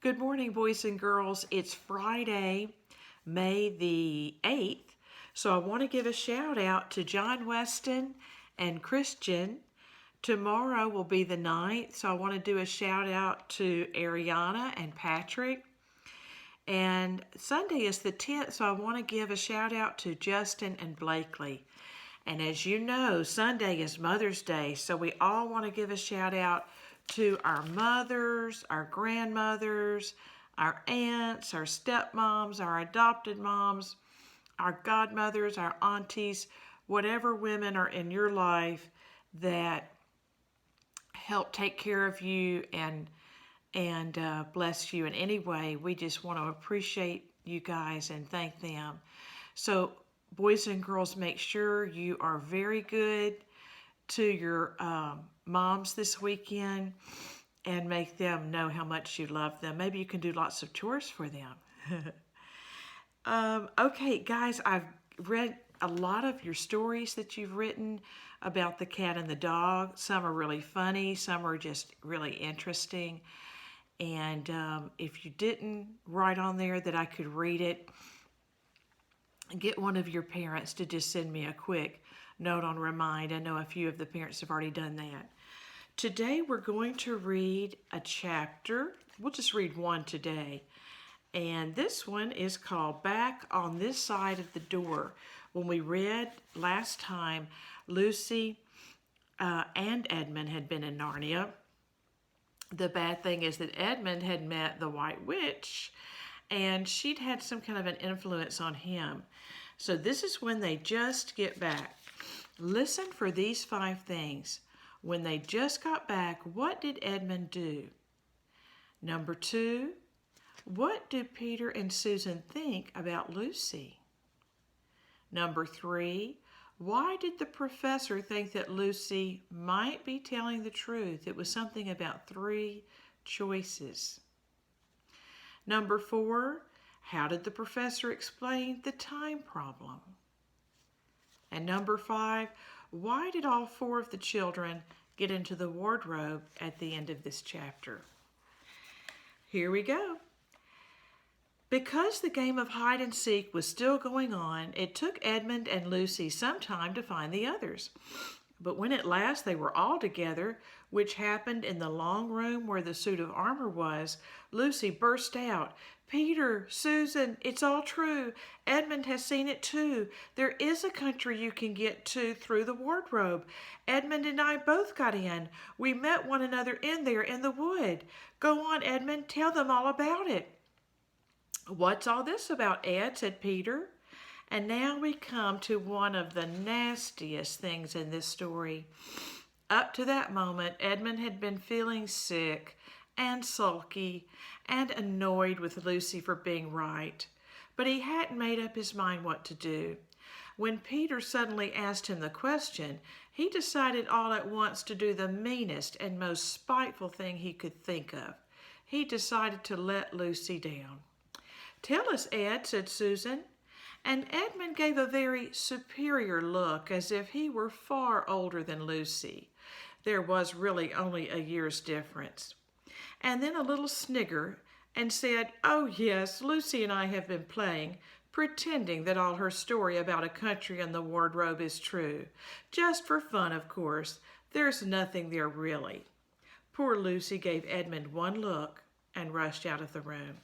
Good morning, boys and girls. It's Friday, May the 8th. So I want to give a shout out to John Weston and Christian. Tomorrow will be the 9th, so I want to do a shout out to Ariana and Patrick. And Sunday is the 10th, so I want to give a shout out to Justin and Blakely. And as you know, Sunday is Mother's Day, so we all want to give a shout out to our mothers, our grandmothers, our aunts, our stepmoms, our adopted moms, our godmothers, our aunties, whatever women are in your life that help take care of you and bless you in any way. We just want to appreciate you guys and thank them. So, boys and girls, make sure you are very good to your moms this weekend and make them know how much you love them. Maybe you can do lots of chores for them. Okay, guys, I've read a lot of your stories that you've written about the cat and the dog. Some are really funny, some are just really interesting. And if you didn't write on there that I could read it, get one of your parents to just send me a quick note on Remind. I know a few of the parents have already done that. Today we're going to read a chapter. We'll just read one today. And this one is called Back on This Side of the Door. When we read last time, Lucy and Edmund had been in Narnia. The bad thing is that Edmund had met the White Witch and she'd had some kind of an influence on him. So this is when they just get back. Listen for these 5 things. When they just got back, what did Edmund do? Number 2, what do Peter and Susan think about Lucy? Number 3, why did the professor think that Lucy might be telling the truth? It was something about 3 choices. Number 4, how did the professor explain the time problem? And number 5, why did all 4 of the children get into the wardrobe at the end of this chapter? Here we go. Because the game of hide and seek was still going on, it took Edmund and Lucy some time to find the others. But when at last they were all together, which happened in the long room where the suit of armor was, Lucy burst out, "Peter, Susan, it's all true. Edmund has seen it too. There is a country you can get to through the wardrobe. Edmund and I both got in. We met one another in there in the wood. Go on, Edmund, tell them all about it." "What's all this about, Ed?" said Peter. And now we come to one of the nastiest things in this story. Up to that moment, Edmund had been feeling sick and sulky and annoyed with Lucy for being right. But he hadn't made up his mind what to do. When Peter suddenly asked him the question, he decided all at once to do the meanest and most spiteful thing he could think of. He decided to let Lucy down. "Tell us, Ed," said Susan. And Edmund gave a very superior look, as if he were far older than Lucy. There was really only a year's difference. And then a little snigger and said, "Oh yes, Lucy and I have been playing, pretending that all her story about a country and the wardrobe is true. Just for fun, of course. There's nothing there really." Poor Lucy gave Edmund one look and rushed out of the room.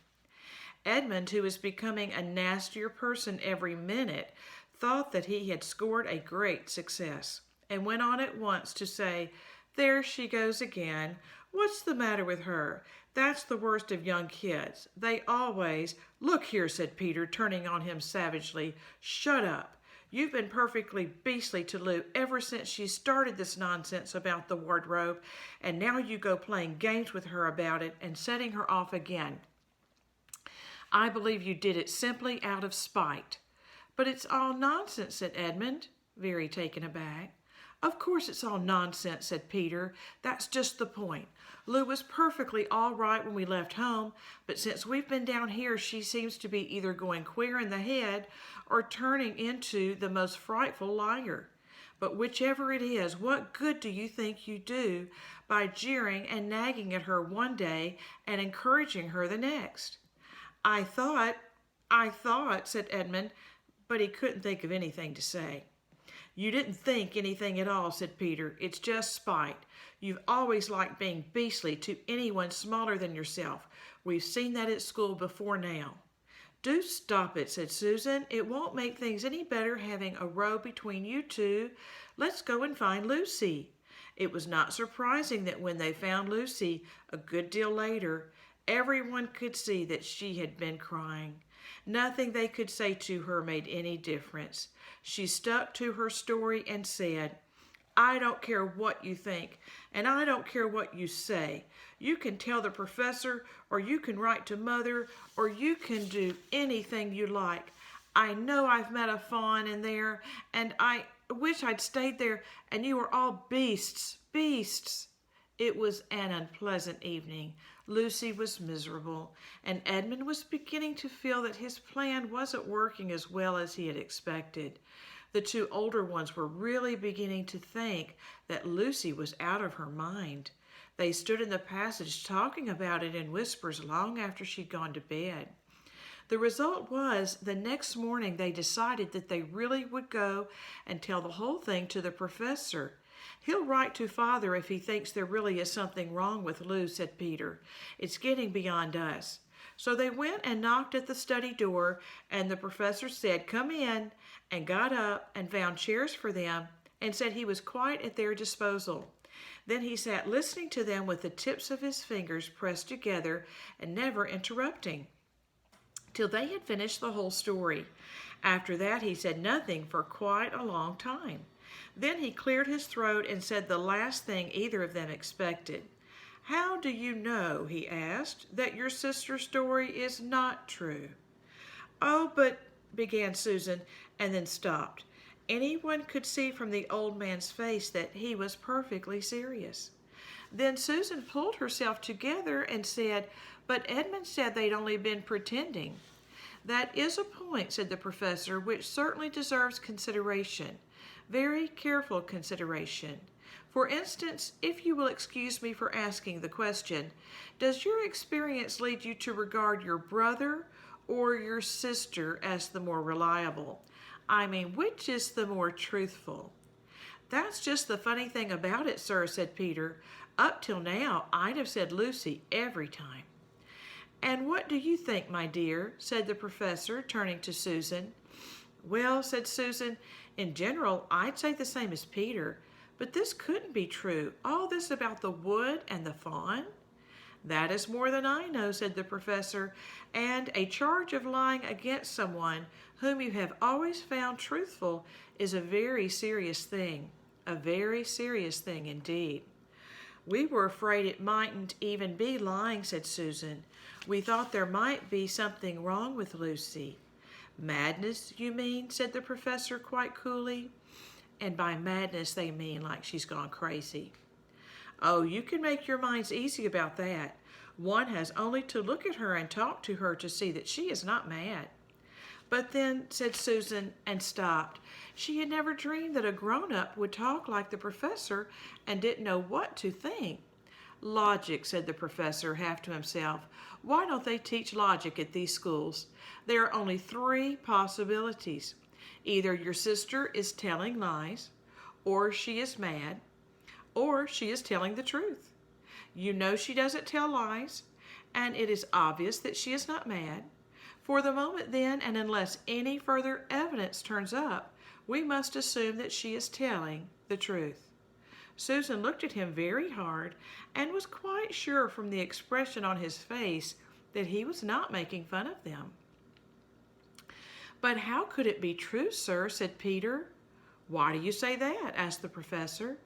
Edmund, who was becoming a nastier person every minute, thought that he had scored a great success and went on at once to say, "There she goes again. What's the matter with her? That's the worst of young kids. They always—" "Look here," said Peter, turning on him savagely. "Shut up. You've been perfectly beastly to Lou ever since she started this nonsense about the wardrobe, and now you go playing games with her about it and setting her off again. I believe you did it simply out of spite." "But it's all nonsense," said Edmund, very taken aback. "Of course it's all nonsense," said Peter. "That's just the point. Lou was perfectly all right when we left home, but since we've been down here she seems to be either going queer in the head or turning into the most frightful liar. But whichever it is, what good do you think you do by jeering and nagging at her one day and encouraging her the next? I thought, said Edmund, but he couldn't think of anything to say. You didn't think anything at all, said Peter. It's just spite. You've always liked being beastly to anyone smaller than yourself. We've seen that at school before now. Do stop it, said Susan. It won't make things any better having a row between you two. Let's go and find Lucy. It was not surprising that when they found Lucy a good deal later, everyone could see that she had been crying. Nothing they could say to her made any difference. She stuck to her story and said, I don't care what you think, and I don't care what you say. You can tell the professor, or you can write to Mother, or you can do anything you like. I know I've met a fawn in there, and I wish I'd stayed there, and you were all beasts, beasts. It was an unpleasant evening. Lucy was miserable, and Edmund was beginning to feel that his plan wasn't working as well as he had expected. The two older ones were really beginning to think that Lucy was out of her mind. They stood in the passage talking about it in whispers long after she'd gone to bed. The result was, the next morning they decided that they really would go and tell the whole thing to the professor. He'll write to Father if he thinks there really is something wrong with Lou, said Peter. It's getting beyond us. So they went and knocked at the study door, and the professor said, Come in, and got up and found chairs for them and said he was quite at their disposal. Then he sat listening to them with the tips of his fingers pressed together and never interrupting, till they had finished the whole story. After that he said nothing for quite a long time. Then he cleared his throat and said the last thing either of them expected. How do you know, he asked, that your sister's story is not true? Oh, but, began Susan, and then stopped. Anyone could see from the old man's face that he was perfectly serious. Then Susan pulled herself together and said, But Edmund said they'd only been pretending. That is a point, said the professor, which certainly deserves consideration. Very careful consideration. For instance, if you will excuse me for asking the question, does your experience lead you to regard your brother or your sister as the more reliable? I mean, which is the more truthful? That's just the funny thing about it, sir, said Peter. Up till now, I'd have said Lucy every time. And what do you think, my dear? Said the professor, turning to Susan. Well, said Susan, in general, I'd say the same as Peter. But this couldn't be true. All this about the wood and the fawn? That is more than I know, said the professor, and a charge of lying against someone whom you have always found truthful is a very serious thing. A very serious thing indeed. We were afraid it mightn't even be lying, said Susan. We thought there might be something wrong with Lucy. Madness, you mean? Said the professor quite coolly. And by madness they mean like she's gone crazy. Oh, you can make your minds easy about that. One has only to look at her and talk to her to see that she is not mad. But then, said Susan, and stopped. She had never dreamed that a grown-up would talk like the professor and didn't know what to think. Logic, said the professor, half to himself. Why don't they teach logic at these schools? There are only 3 possibilities. Either your sister is telling lies, or she is mad, or she is telling the truth. You know she doesn't tell lies, and it is obvious that she is not mad. For the moment then, and unless any further evidence turns up, we must assume that she is telling the truth. Susan looked at him very hard and was quite sure from the expression on his face that he was not making fun of them. But how could it be true, sir? Said Peter. Why do you say that? Asked the professor.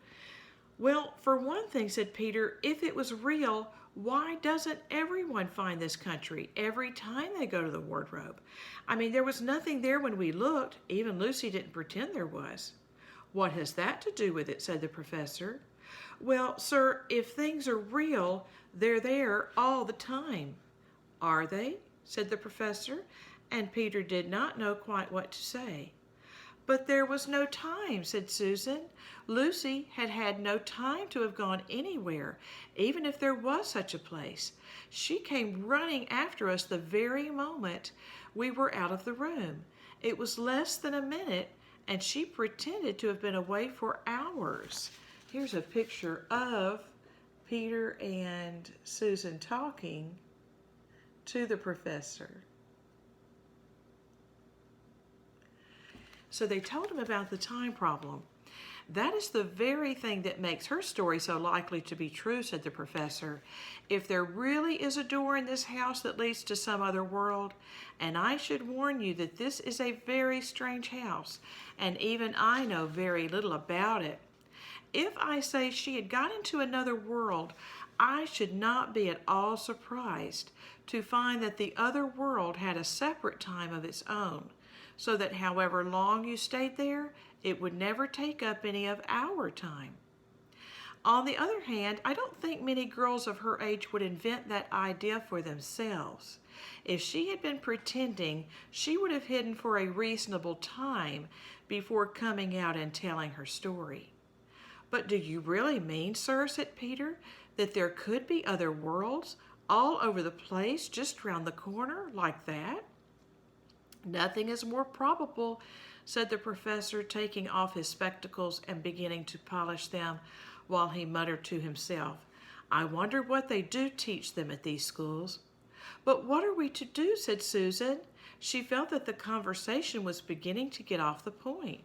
Well, for one thing, said Peter, if it was real, why doesn't everyone find this country every time they go to the wardrobe? I mean, there was nothing there when we looked. Even Lucy didn't pretend there was. What has that to do with it? Said the professor. Well, sir, if things are real, they're there all the time. Are they? Said the professor, and Peter did not know quite what to say. But there was no time, said Susan. Lucy had had no time to have gone anywhere, even if there was such a place. She came running after us the very moment we were out of the room. It was less than a minute, and she pretended to have been away for hours. Here's a picture of Peter and Susan talking to the professor. So they told him about the time problem. That is the very thing that makes her story so likely to be true, said the professor. If there really is a door in this house that leads to some other world, and I should warn you that this is a very strange house, and even I know very little about it. If I say she had got into another world, I should not be at all surprised to find that the other world had a separate time of its own, so that however long you stayed there, it would never take up any of our time. On the other hand, I don't think many girls of her age would invent that idea for themselves. If she had been pretending, she would have hidden for a reasonable time before coming out and telling her story. But do you really mean, sir, said Peter, that there could be other worlds all over the place just round the corner like that? Nothing is more probable, said the professor, taking off his spectacles and beginning to polish them while he muttered to himself, I wonder what they do teach them at these schools. But what are we to do, said Susan. She felt that the conversation was beginning to get off the point.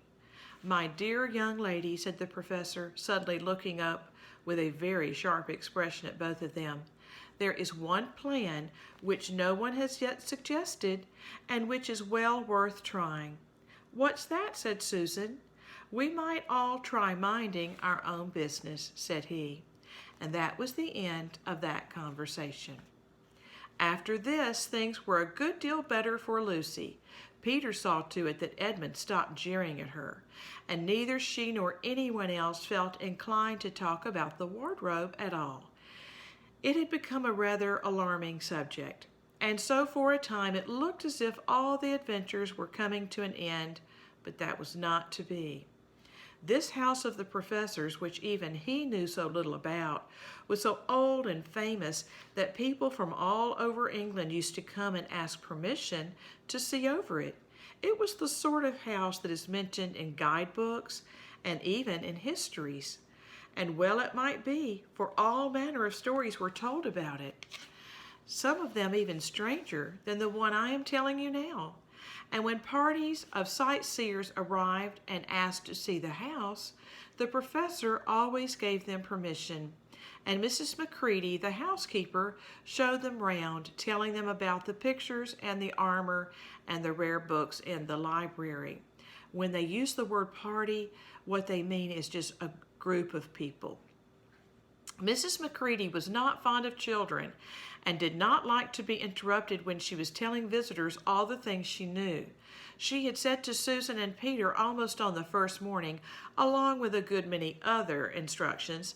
My dear young lady, said the professor, suddenly looking up with a very sharp expression at both of them, there is one plan which no one has yet suggested, and which is well worth trying. What's that? Said Susan. We might all try minding our own business, said he. And that was the end of that conversation. After this, things were a good deal better for Lucy. Peter saw to it that Edmund stopped jeering at her, and neither she nor anyone else felt inclined to talk about the wardrobe at all. It had become a rather alarming subject, and so for a time it looked as if all the adventures were coming to an end, but that was not to be. This house of the professor's, which even he knew so little about, was so old and famous that people from all over England used to come and ask permission to see over it. It was the sort of house that is mentioned in guidebooks and even in histories. And well it might be, for all manner of stories were told about it, some of them even stranger than the one I am telling you now. And when parties of sightseers arrived and asked to see the house, the professor always gave them permission, and Mrs. Macready, the housekeeper, showed them round, telling them about the pictures and the armor and the rare books in the library. When they use the word party, what they mean is just a group of people. Mrs. Macready was not fond of children and did not like to be interrupted when she was telling visitors all the things she knew. She had said to Susan and Peter almost on the first morning, along with a good many other instructions,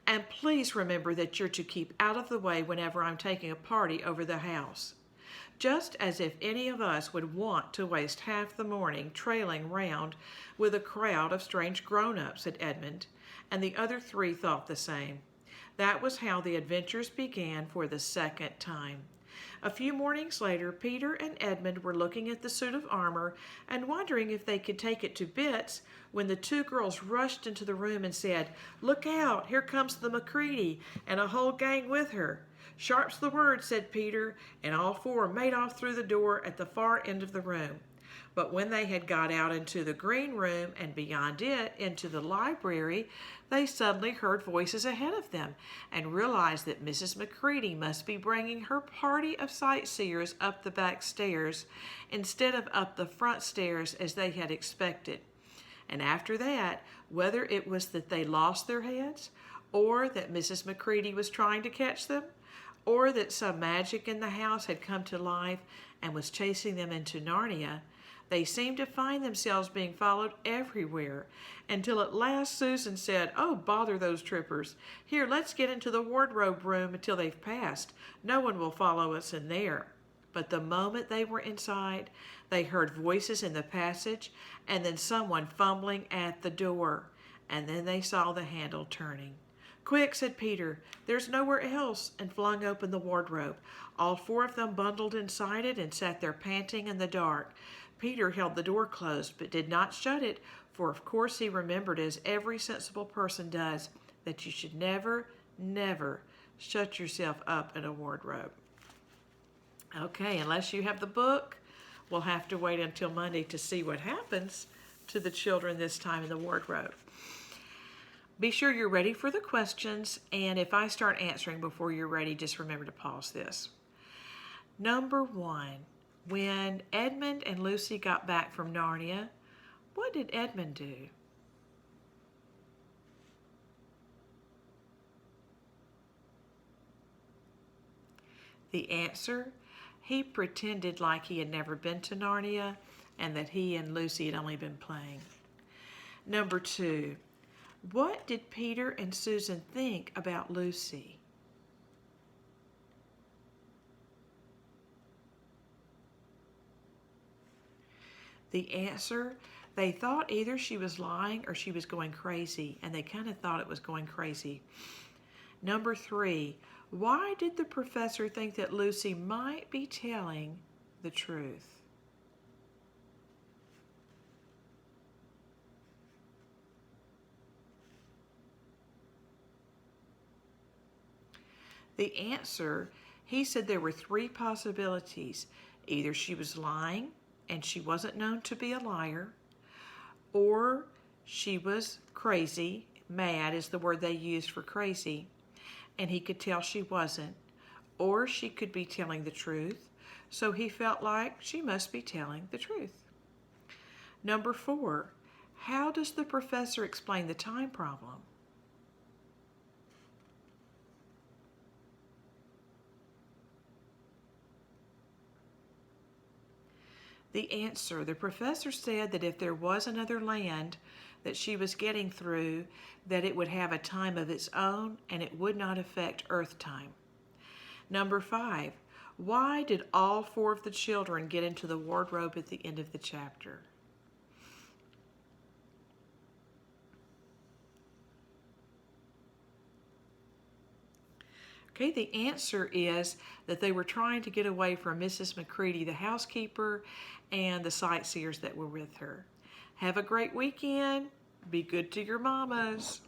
and please remember that you're to keep out of the way whenever I'm taking a party over the house. Just as if any of us would want to waste half the morning trailing round with a crowd of strange grown-ups, said Edmund, and the other three thought the same. That was how the adventures began for the second time. A few mornings later, Peter and Edmund were looking at the suit of armor and wondering if they could take it to bits when the two girls rushed into the room and said, Look out, here comes the Macready and a whole gang with her. Sharp's the word, said Peter, and all four made off through the door at the far end of the room. But when they had got out into the green room and beyond it into the library, they suddenly heard voices ahead of them and realized that Mrs. Macready must be bringing her party of sightseers up the back stairs instead of up the front stairs as they had expected. And after that, whether it was that they lost their heads, or that Mrs. Macready was trying to catch them, or that some magic in the house had come to life and was chasing them into Narnia, they seemed to find themselves being followed everywhere, until at last Susan said, Oh, bother those trippers. Here, let's get into the wardrobe room until they've passed. No one will follow us in there. But the moment they were inside, they heard voices in the passage and then someone fumbling at the door. And then they saw the handle turning. "Quick," said Peter, "there's nowhere else," and flung open the wardrobe. All four of them bundled inside it and sat there panting in the dark. Peter held the door closed but did not shut it, for of course he remembered, as every sensible person does, that you should never, never shut yourself up in a wardrobe. Okay, unless you have the book, we'll have to wait until Monday to see what happens to the children this time in the wardrobe. Be sure you're ready for the questions, and if I start answering before you're ready, just remember to pause this. Number 1, when Edmund and Lucy got back from Narnia, what did Edmund do? The answer, he pretended like he had never been to Narnia and that he and Lucy had only been playing. Number 2, what did Peter and Susan think about Lucy? The answer, they thought either she was lying or she was going crazy, and they kind of thought it was going crazy. Number 3, why did the professor think that Lucy might be telling the truth? The answer, he said there were 3 possibilities. Either she was lying and she wasn't known to be a liar, or she was crazy, mad is the word they used for crazy, and he could tell she wasn't, or she could be telling the truth, so he felt like she must be telling the truth. Number 4, how does the professor explain the time problem? The answer, the professor said that if there was another land that she was getting through, that it would have a time of its own and it would not affect Earth time. Number 5, why did all 4 of the children get into the wardrobe at the end of the chapter? Okay, the answer is that they were trying to get away from Mrs. McCready, the housekeeper, and the sightseers that were with her. Have a great weekend. Be good to your mamas.